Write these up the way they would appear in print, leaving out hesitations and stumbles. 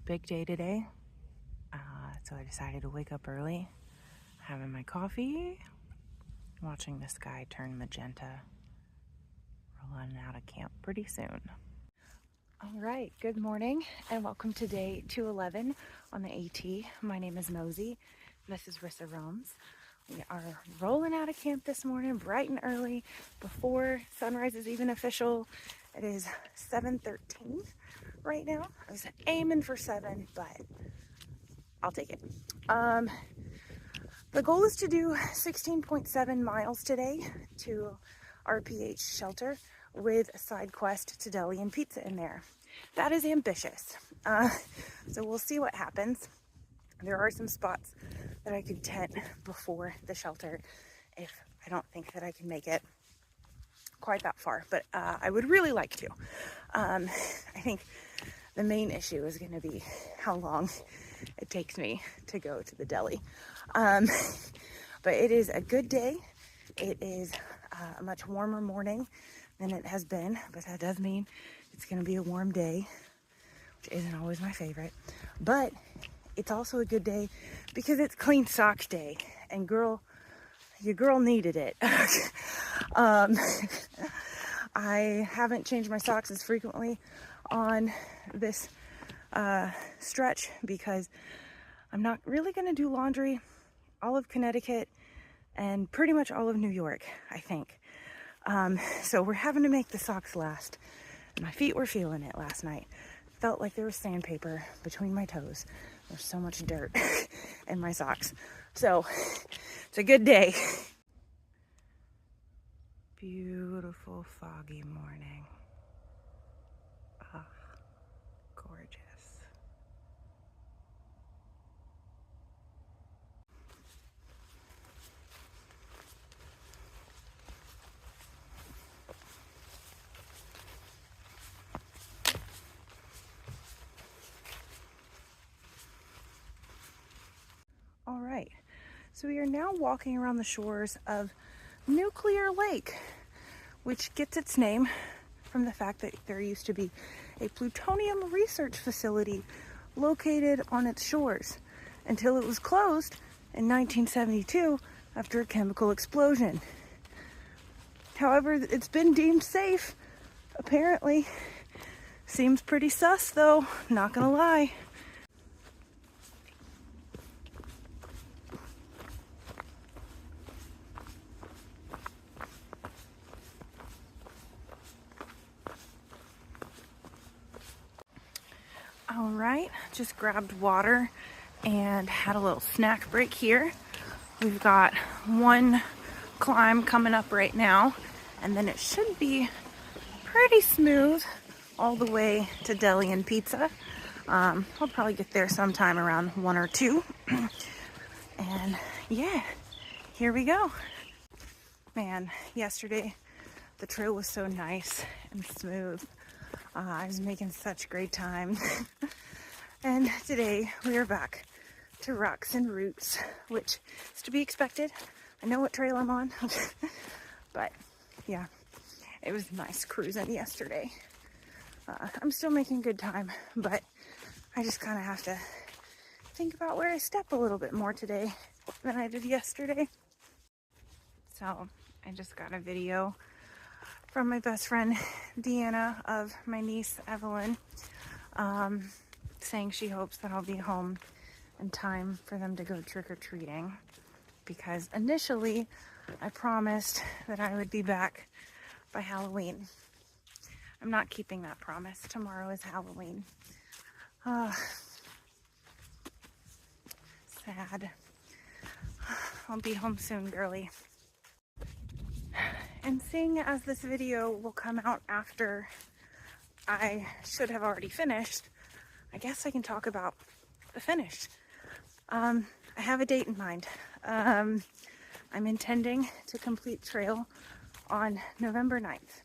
big day today, so I decided to wake up early, having my coffee, watching the sky turn magenta. We're running out of camp pretty soon. All right, good morning and welcome to day 211 on the AT. My name is Mosey. This is rissaroams. We are rolling out of camp this morning bright and early before sunrise is even official. It is 7:13 right now. I was aiming for 7, but I'll take it. The goal is to do 16.7 miles today to our PH shelter with a side quest to deli and pizza in there. That is ambitious. So we'll see what happens. There are some spots that I could tent before the shelter if I don't think that I can make it quite that far, but I would really like to. I think the main issue is going to be how long it takes me to go to the deli. But it is a good day. It is a much warmer morning than it has been, but that does mean it's going to be a warm day, which isn't always my favorite. But it's also a good day because it's clean socks day, and your girl needed it. I haven't changed my socks as frequently on this stretch because I'm not really going to do laundry all of Connecticut and pretty much all of New York, I think. So we're having to make the socks last. My feet were feeling it last night. Felt like there was sandpaper between my toes. There's so much dirt in my socks. So it's a good day. Beautiful foggy morning. Ah, gorgeous. All right, so we are now walking around the shores of Nuclear Lake, which gets its name from the fact that there used to be a plutonium research facility located on its shores until it was closed in 1972 after a chemical explosion. However, it's been deemed safe, apparently. Seems pretty sus though, not gonna lie. All right, just grabbed water and had a little snack break here. We've got one climb coming up right now, and then it should be pretty smooth all the way to deli and pizza. I'll probably get there sometime around 1 or 2. And yeah, here we go. Man, yesterday the trail was so nice and smooth. I was making such great time. And today we are back to rocks and roots, which is to be expected. I know what trail I'm on. But yeah, it was nice cruising yesterday. I'm still making good time, but I just kind of have to think about where I step a little bit more today than I did yesterday. So I just got a video from my best friend Deanna of my niece Evelyn, saying she hopes that I'll be home in time for them to go trick-or-treating, because initially I promised that I would be back by Halloween. I'm not keeping that promise. Tomorrow is Halloween. Sad. I'll be home soon, girly. And seeing as this video will come out after I should have already finished, I guess I can talk about the finish. I have a date in mind. I'm intending to complete trail on November 9th.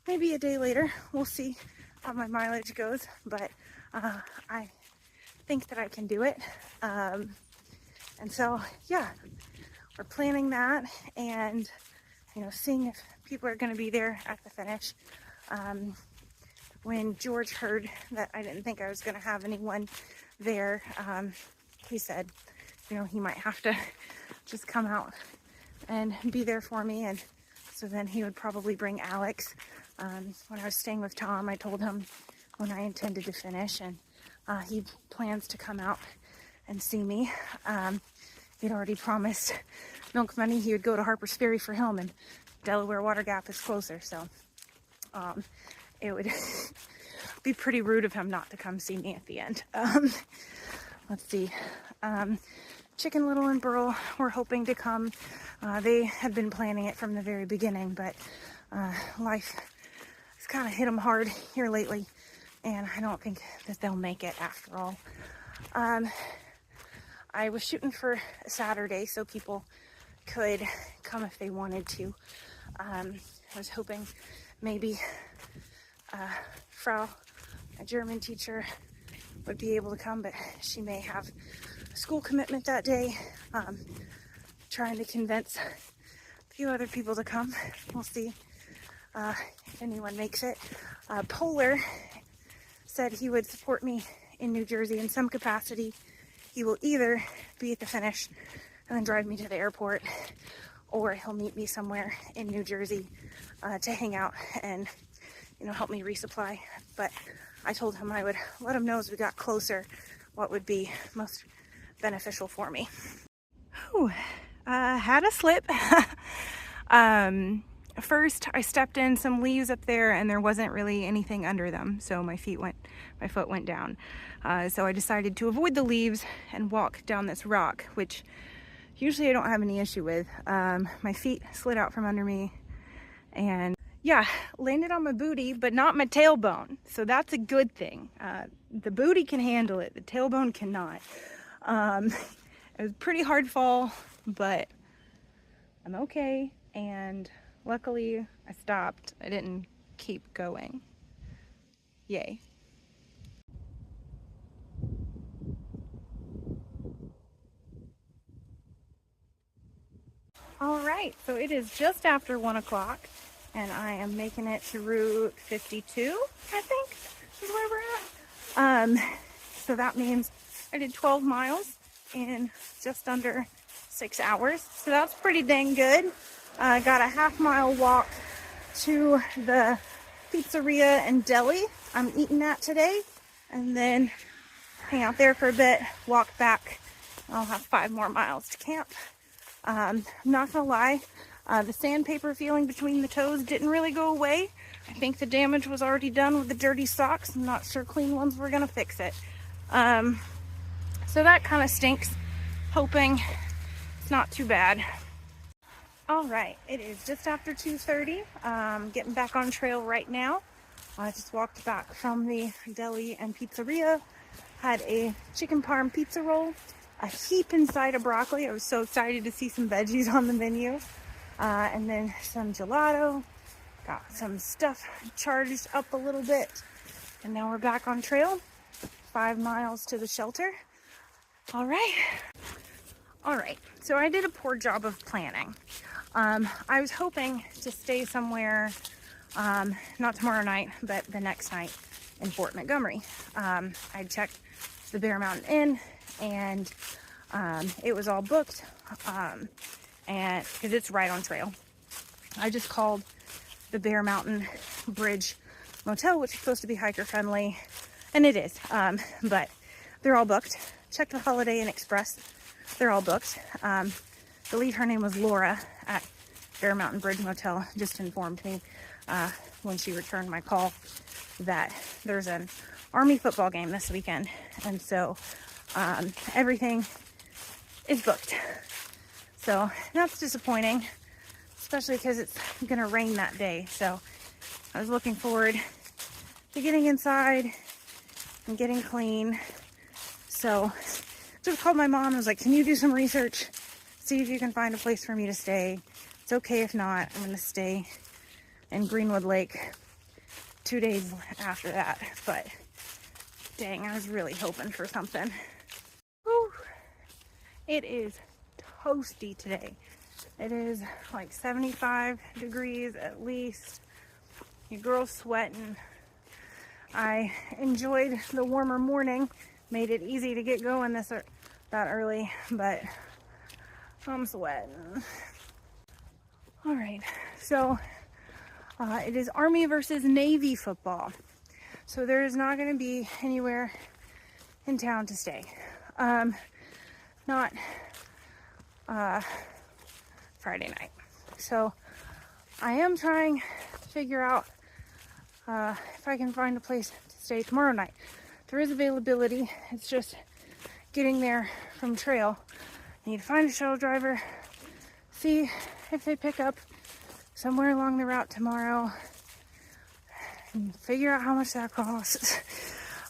Maybe a day later, we'll see how my mileage goes, but I think that I can do it. And so, yeah, we're planning that and, you know, seeing if people are going to be there at the finish. when George heard that I didn't think I was going to have anyone there, he said, you know, he might have to just come out and be there for me. And so then he would probably bring Alex. When I was staying with Tom, I told him when I intended to finish, and he plans to come out and see me. He'd already promised Milk Money he would go to Harper's Ferry for him, and Delaware Water Gap is closer, so it would be pretty rude of him not to come see me at the end. Let's see. Chicken Little and Burl were hoping to come. They had been planning it from the very beginning, but life has kind of hit them hard here lately, and I don't think that they'll make it after all. I was shooting for a Saturday so people could come if they wanted to. I was hoping maybe Frau, a German teacher, would be able to come, but she may have a school commitment that day. Trying to convince a few other people to come. We'll see if anyone makes it. Polar said he would support me in New Jersey in some capacity. He will either be at the finish and then drive me to the airport, or he'll meet me somewhere in New Jersey to hang out and, you know, help me resupply. But I told him I would let him know as we got closer what would be most beneficial for me. Whew. Had a slip. First I stepped in some leaves up there and there wasn't really anything under them, so my foot went down. So I decided to avoid the leaves and walk down this rock, which usually I don't have any issue with. My feet slid out from under me and yeah, landed on my booty, but not my tailbone. So that's a good thing. The booty can handle it, the tailbone cannot. It was a pretty hard fall, but I'm okay. And luckily I stopped. I didn't keep going. Yay. All right, so it is just after 1 o'clock and I am making it to Route 52, I think is where we're at. So that means I did 12 miles in just under 6 hours. So that's pretty dang good. Got a half-mile walk to the pizzeria and deli I'm eating at today, and then hang out there for a bit, walk back. I'll have 5 more miles to camp. I'm not gonna lie, the sandpaper feeling between the toes didn't really go away. I think the damage was already done with the dirty socks. I'm not sure clean ones were gonna fix it. So that kind of stinks. Hoping it's not too bad. All right, it is just after 2:30. Getting back on trail right now. I just walked back from the deli and pizzeria. Had a chicken parm pizza roll, a heap inside of broccoli. I was so excited to see some veggies on the menu. And then some gelato. Got some stuff charged up a little bit. And now we're back on trail. 5 miles to the shelter. All right, so I did a poor job of planning. I was hoping to stay somewhere, not tomorrow night, but the next night in Fort Montgomery. I checked the Bear Mountain Inn and it was all booked, and because it's right on trail. I just called the Bear Mountain Bridge Motel, which is supposed to be hiker friendly, and it is, but they're all booked. Checked the Holiday Inn Express. They're all booked. I believe her name was Laura at Bear Mountain Bridge Motel just informed me when she returned my call that there's an Army football game this weekend, and so everything is booked. So that's disappointing, especially because it's gonna rain that day. So I was looking forward to getting inside and getting clean. So just called my mom and was like, can you do some research? See if you can find a place for me to stay. It's okay if not. I'm gonna stay in Greenwood Lake 2 days after that. But dang, I was really hoping for something. Whew. It is toasty today. It is like 75 degrees at least. Your girl's sweating. I enjoyed the warmer morning, made it easy to get going that early, but I'm sweating. All right, so it is Army versus Navy football. So there is not going to be anywhere in town to stay. Not Friday night. So I am trying to figure out if I can find a place to stay tomorrow night. There is availability. It's just getting there from trail. I need to find a shuttle driver, see if they pick up somewhere along the route tomorrow, and figure out how much that costs.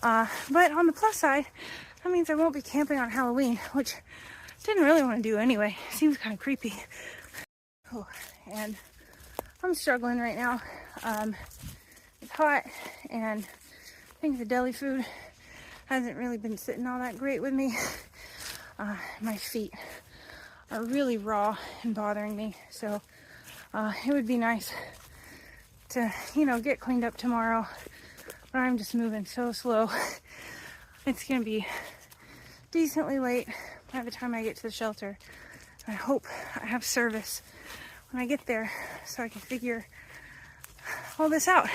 But on the plus side, that means I won't be camping on Halloween, which I didn't really want to do anyway. Seems kind of creepy. Oh, and I'm struggling right now. It's hot, and I think the deli food hasn't really been sitting all that great with me. My feet are really raw and bothering me, so it would be nice to, get cleaned up tomorrow, but I'm just moving so slow. It's gonna be decently late by the time I get to the shelter. I hope I have service when I get there so I can figure all this out.